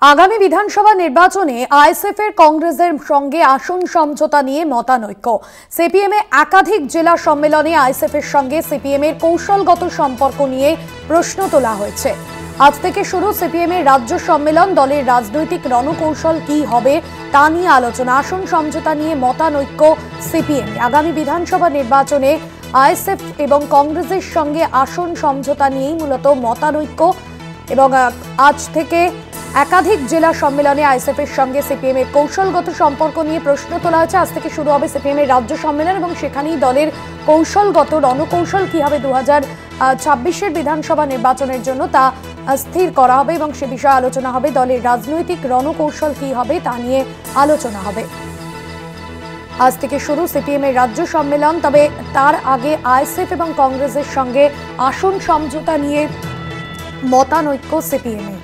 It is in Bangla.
আগামী বিধানসভা নির্বাচনে আইএসএফের কংগ্রেসের সঙ্গে আসন সমঝোতা নিয়ে মতানৈক্য। সিপিএম এ একাধিক জেলা সম্মেলনে আইএসএফের সঙ্গে সিপিএম এর কৌশলগত সম্পর্ক নিয়ে প্রশ্ন তোলা হয়েছে। আজ থেকে শুরু সিপিএম এর রাজ্য সম্মেলন। দলের রাজনৈতিক রণকৌশল কি হবে তা নিয়ে আলোচনা। আসন সমঝোতা নিয়ে মতানৈক্য সিপিএম। আগামী বিধানসভা নির্বাচনে আইএসএফ এবং কংগ্রেসের সঙ্গে আসন সমঝোতা নিয়েই মূলত মতানৈক্য এবং আজ থেকে একাধিক জেলা সম্মেলনে আইএসএফ এর সঙ্গে সিপিএম এর কৌশলগত সম্পর্ক নিয়ে প্রশ্ন তোলা হয়েছে। আজ থেকে শুরু হবে সিপিএম এর রাজ্য সম্মেলন এবং সেখানেই দলের কৌশলগত রণকৌশল কি হবে 2026-এর বিধানসভা নির্বাচনের জন্য তা স্থির করা হবে এবং সে বিষয়ে আলোচনা হবে। দলের রাজনৈতিক রণকৌশল কি হবে তা নিয়ে আলোচনা হবে। আজ থেকে শুরু সিপিএম এর রাজ্য সম্মেলন, তবে তার আগে আইএসএফ এবং কংগ্রেসের সঙ্গে আসন সমঝোতা নিয়ে মতানৈক্য সিপিএম এর।